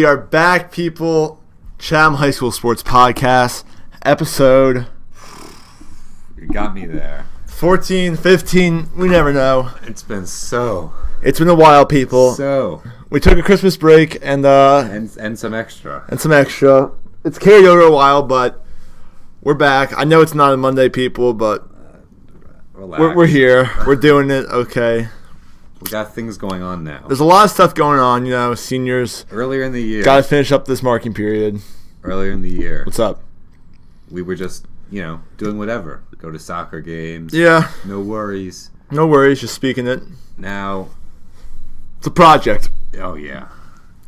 We are back, people. Chatham Highschool Sports Podcast, episode... You got me there. 14, 15, we never know. It's been a while, people. We took a Christmas break and some extra. It's carried over a while, but we're back. I know it's not a Monday, people, but we're here. We're doing it, okay. We got things going on now. There's a lot of stuff going on, seniors. Earlier in the year. Got to finish up this marking period. Earlier in the year. What's up? We were just, doing whatever. Go to soccer games. Yeah. No worries. No worries, just speaking it. Now. It's a project. Oh, yeah.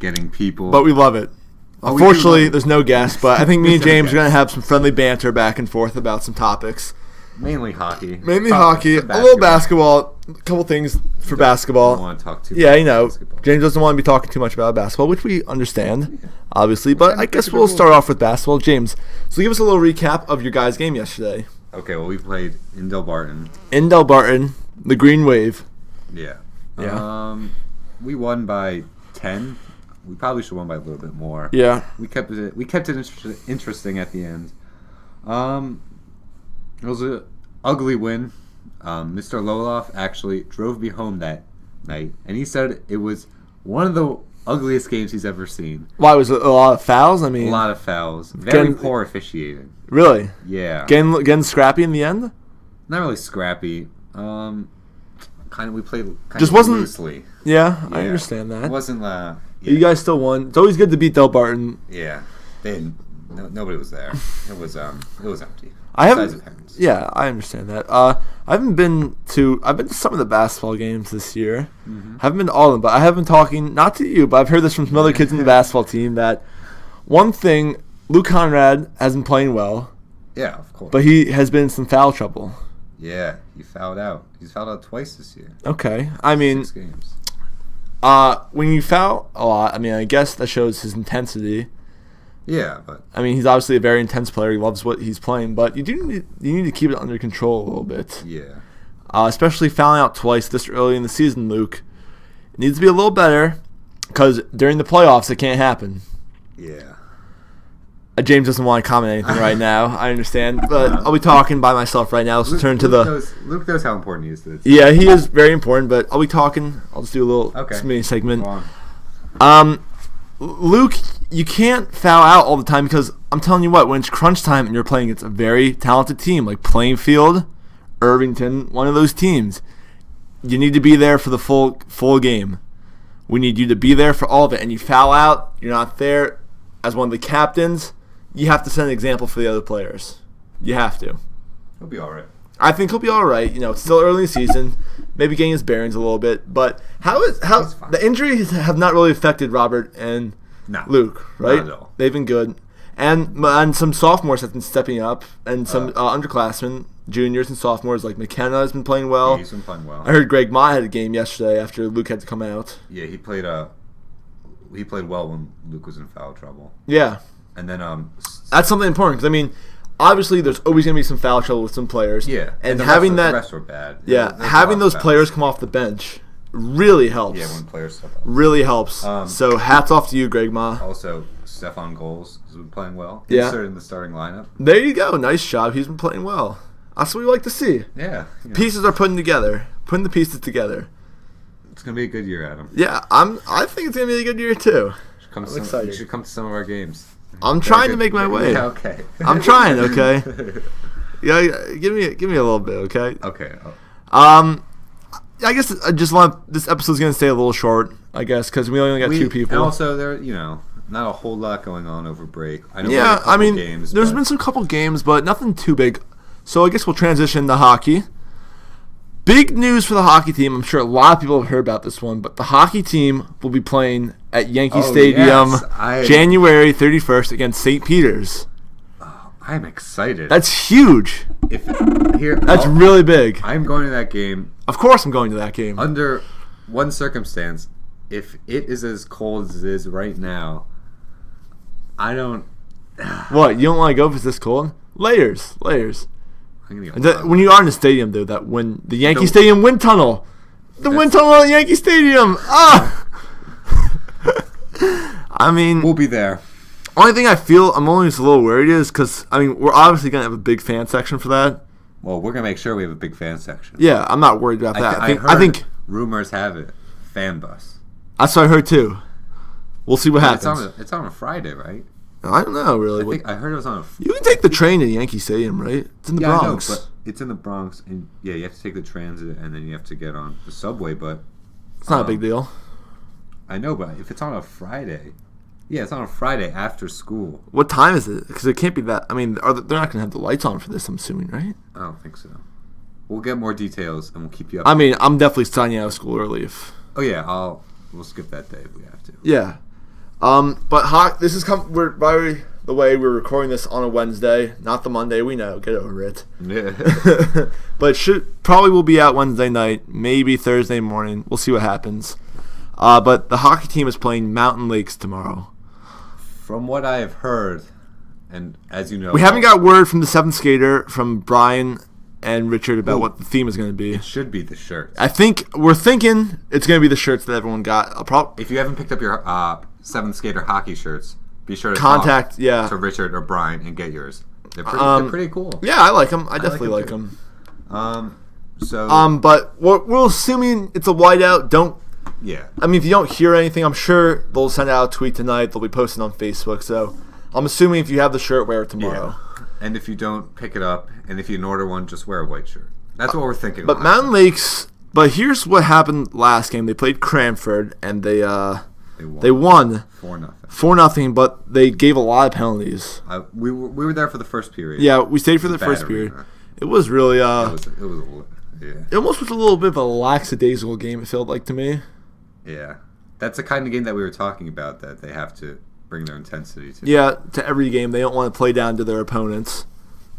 Getting people. But we love it. Unfortunately, there's no guests, but I think me and James are going to have some friendly banter back and forth about some topics. Mainly hockey. A little basketball, a couple things for basketball. Don't want to talk too much about basketball. James doesn't want to be talking too much about basketball, which we understand, obviously. But I guess we'll start off with basketball. James, so give us a little recap of your guys' game yesterday. Okay, well, we played in Del Barton. The Green Wave. Yeah. Yeah. We won by 10. We probably should have won by a little bit more. Yeah. We kept it interesting at the end. It was an ugly win. Mr. Loloff actually drove me home that night, and he said it was one of the ugliest games he's ever seen. Why, was it a lot of fouls? A lot of fouls. Very poor officiating. Really? Yeah. Getting scrappy in the end? Not really scrappy. We played just wasn't loosely. Yeah, I understand that. It wasn't. You guys still won. It's always good to beat Del Barton. Yeah. Nobody was there. It was empty. Yeah, I understand that. I've been to some of the basketball games this year. Mm-hmm. Haven't been to all of them, but I have been talking, not to you, but I've heard this from some other kids in the basketball team, that one thing, Luke Conrad has been playing well. Yeah, of course. But he has been in some foul trouble. Yeah, he fouled out. He's fouled out twice this year. Okay. I mean, 6 games. When you foul a lot, I guess that shows his intensity. Yeah, but he's obviously a very intense player. He loves what he's playing, but you need to keep it under control a little bit. Yeah. Especially fouling out twice this early in the season, Luke. It needs to be a little better, because during the playoffs it can't happen. Yeah. James doesn't want to comment anything right now. I understand, but I'll be talking by myself right now. Let's turn to Luke knows how important he is to this. Yeah, he is very important, but I'll be talking. I'll just do a little mini segment. Go on. Luke, you can't foul out all the time, because I'm telling you what, when it's crunch time and you're playing against a very talented team like Plainfield, Irvington, one of those teams, you need to be there for the full game. We need you to be there for all of it, and you foul out, you're not there as one of the captains. You have to set an example for the other players. You have to. He'll be all right. I think he'll be all right. It's still early in the season, maybe getting his bearings a little bit. But how the injuries have not really affected Robert and Luke, right? Not at all. They've been good, and some sophomores have been stepping up, and some underclassmen, juniors and sophomores like McKenna has been playing well. Yeah, he's been playing well. I heard Greg Ma had a game yesterday after Luke had to come out. Yeah, he played well when Luke was in foul trouble. Yeah. And then that's something important, because obviously there's always going to be some foul trouble with some players. Yeah. And having the rest were bad. Yeah, having those players come off the bench really helps. Yeah, when players step up. Really helps. So hats off to you, Greg Ma. Also, Stefan Goals has been playing well. Yeah. Inserted in the starting lineup. There you go. Nice job. He's been playing well. That's what we like to see. Yeah. Pieces are putting the pieces together. It's going to be a good year, Adam. Yeah, I think it's going to be a good year too. I'm excited. You should come to some of our games. I'm trying to make my way. Yeah, okay. I'm trying, okay? Yeah, give me a little bit, okay? Okay. I guess I just want this episode's going to stay a little short, I guess, because we only got 2 people. And also, there, not a whole lot going on over break. I know games, there's been some couple games, but nothing too big. So I guess we'll transition to hockey. Big news for the hockey team. I'm sure a lot of people have heard about this one, but the hockey team will be playing at Yankee Stadium January 31st against St. Peter's. Oh, I'm excited. That's huge. That's really big. I'm going to that game. Of course I'm going to that game. Under one circumstance, if it is as cold as it is right now, I don't... What, you don't want to go if it's this cold? Layers. When you are in the stadium, though, when the Yankee Stadium wind tunnel, wind tunnel at Yankee Stadium. I mean, We'll be there. only thing I feel I'm only just a little worried is because, I mean, we're obviously going to have a big fan section for that. Well, we're going to make sure we have a big fan section. Yeah, I'm not worried about that. I think rumors have it. Fan bus. That's what I heard too. We'll see what happens. It's on a Friday, right? I don't know, really. I heard it was on a... You can take the train to Yankee Stadium, right? It's in the Bronx. I know, but it's in the Bronx, and yeah, you have to take the transit, and then you have to get on the subway, but... It's not a big deal. I know, but if it's on a Friday... Yeah, it's on a Friday after school. What time is it? Because it can't be that... I mean, they're not going to have the lights on for this, I'm assuming, right? I don't think so. We'll get more details, and we'll keep you up. I mean, I'm definitely signing out of school early if... Oh, yeah, we'll skip that day if we have to. Yeah. But this is by the way, we're recording this on a Wednesday, not the Monday. We know, get over it. Yeah. But probably will be out Wednesday night, maybe Thursday morning. We'll see what happens. But the hockey team is playing Mountain Lakes tomorrow. From what I have heard, and as you know, we haven't got word from the seventh skater from Brian and Richard about what the theme is going to be. It should be the shirts. We're thinking it's going to be the shirts that everyone got. If you haven't picked up your seventh skater hockey shirts, be sure to contact to Richard or Brian and get yours. They're pretty cool. Yeah, I like them. I definitely like them. But we're assuming it's a whiteout. Yeah. I mean, if you don't hear anything, I'm sure they'll send out a tweet tonight. They'll be posting on Facebook. So I'm assuming if you have the shirt, wear it tomorrow. Yeah. And if you don't, pick it up. And if you can order one, just wear a white shirt. That's what we're thinking. But Mountain Lakes. But here's what happened last game. They played Cranford and they won 4-0. But they gave a lot of penalties. We were there for the first period. Yeah, we stayed for the first period. It was really It almost was a little bit of a lackadaisical game. It felt like to me. Yeah, that's the kind of game that we were talking about, that they have to bring their intensity to. Yeah, to every game. They don't want to play down to their opponents.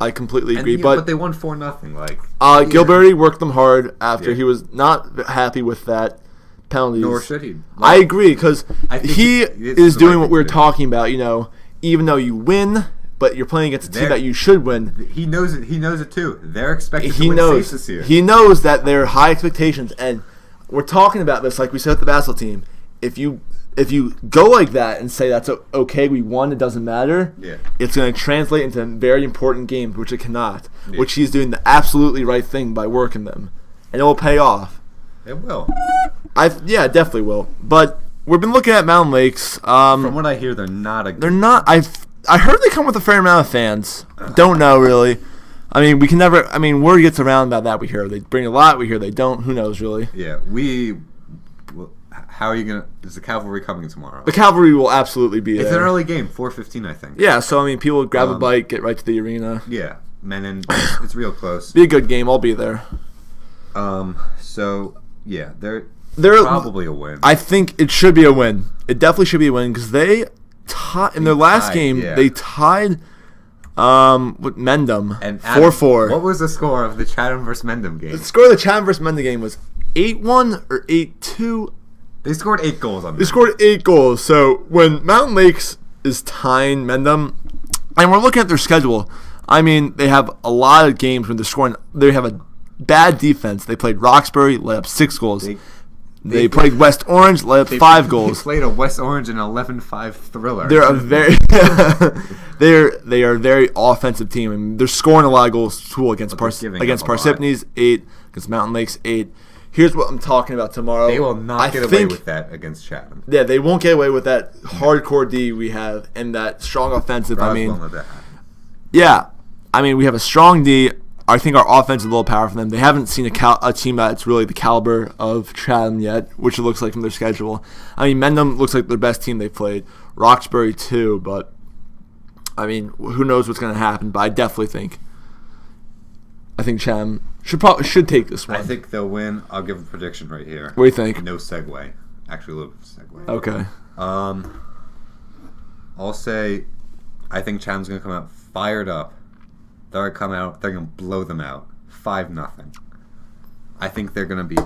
I completely agree. But they won 4-0. Gilberti worked them hard after he was not happy with that penalties. Nor should he. I agree, because he is doing what we were talking about. You know, even though you win, but you're playing against a team that you should win. He knows it. He knows it too. They're expected to win safe this year. He knows that there are high expectations, and we're talking about this like we said with the basketball team. If you go like that and say that's okay, we won, it doesn't matter, it's going to translate into very important games, which it cannot, which he's doing the absolutely right thing by working them. And it will pay off. It will. Yeah, it definitely will. But we've been looking at Mountain Lakes. From what I hear, they're not I heard they come with a fair amount of fans. Don't know, really. I mean, we can never... I mean, word gets around about that. We hear they bring a lot. We hear they don't. Who knows, really? Yeah, how are you going to... Is the Cavalry coming tomorrow? The Cavalry will absolutely be there. It's an early game, 4:15, I think. Yeah, so, I mean, people grab a bike, get right to the arena. Yeah, and it's real close. Be a good game. I'll be there. So, yeah, they're probably a win. I think it should be a win. It definitely should be a win, because they... in their last game, they tied... with Mendham, and 4-4. What was the score of the Chatham vs. Mendham game? The score of the Chatham vs. Mendham game was 8-1 or 8-2. They scored 8 goals on that. They scored 8 goals. So when Mountain Lakes is tying Mendham, and we're looking at their schedule, I mean, they have a lot of games when they're scoring. They have a bad defense. They played Roxbury, let up 6 goals. They played West Orange, let up 5 goals. They played a West Orange and 11-5 thriller. They're a very they are a very offensive team. I mean, they're scoring a lot of goals too against Parsippany's 8, against Mountain Lakes 8. Here's what I'm talking about tomorrow. They will not get away with that against Chatham. Yeah, they won't get away with that hardcore D we have and that strong offensive. Yeah, I mean, we have a strong D. I think our offense is a little power for them. They haven't seen a team that's really the caliber of Chatham yet, which it looks like from their schedule. I mean, Mendham looks like their best team they played. Roxbury too, but I mean, who knows what's going to happen? But I definitely think Chatham should take this one. I think they'll win. I'll give a prediction right here. What do you think? No segue. Actually, a little segue. Okay. I'll say I think Chatham's going to come out fired up. They're going to blow them out. 5-0. I think they're going to be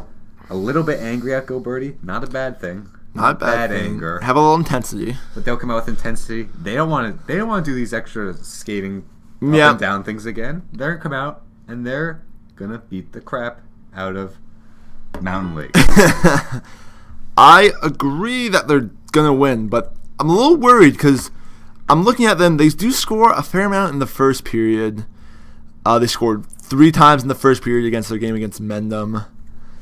a little bit angry at Gilberti. Not a bad thing. Not a bad thing. Anger. Have a little intensity. But they'll come out with intensity. They don't want to do these extra skating up and down things again. They're going to come out and they're going to beat the crap out of Mountain Lake. I agree that they're going to win, but I'm a little worried because I'm looking at them. They do score a fair amount in the first period. They scored 3 times in the first period against their game against Mendham.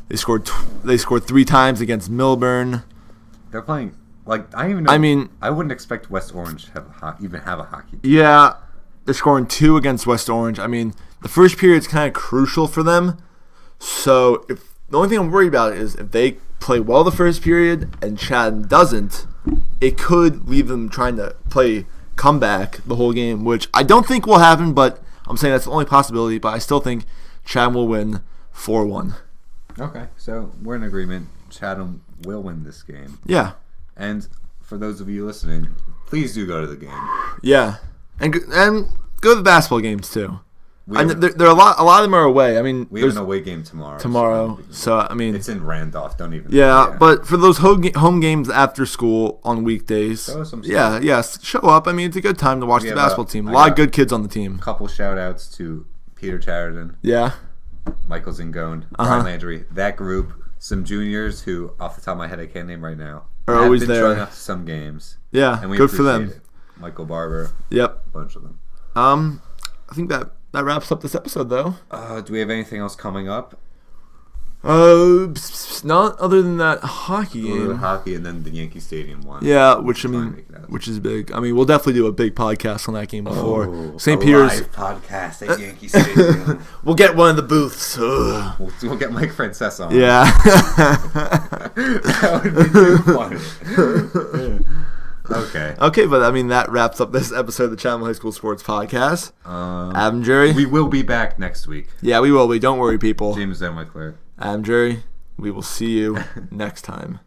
They scored 3 times against Milburn. They're playing like I don't even know. I mean, I wouldn't expect West Orange to even have a hockey team. Yeah, they're scoring 2 against West Orange. I mean, the first period is kind of crucial for them. So the only thing I'm worried about is if they play well the first period and Chatham doesn't, it could leave them trying to play comeback the whole game, which I don't think will happen, but I'm saying that's the only possibility. But I still think Chatham will win 4-1. Okay, so we're in agreement. Chatham will win this game. Yeah. And for those of you listening, please do go to the game. Yeah. And go to the basketball games too. There are a lot of them are away. I mean, we have an away game tomorrow. So I mean, it's in Randolph. Don't even. Yeah, but for those home games after school on weekdays, show up. I mean, it's a good time to watch the basketball team. A lot of good kids on the team. A couple shout outs to Peter Chariton. Yeah. Michael Zingone, Brian Landry, that group, some juniors who, off the top of my head, I can't name right now, are always been there. Showing up to some games. Yeah, and we good for them. It. Michael Barber. Yep, a bunch of them. I think that wraps up this episode, though. Do we have anything else coming up? Not other than that hockey game. Hockey and then the Yankee Stadium one. Yeah, which is big. I mean, we'll definitely do a big podcast on that game before. St. Peter's live podcast at Yankee Stadium. We'll get one of the booths. We'll get Mike Francesa on. Yeah. That would be too funny. Okay, but I mean that wraps up this episode of the Chatham High School Sports Podcast. Adam Jerry. We will be back next week. Yeah, we will be. Don't worry, people. James Zenwickler. Adam Jerry. We will see you next time.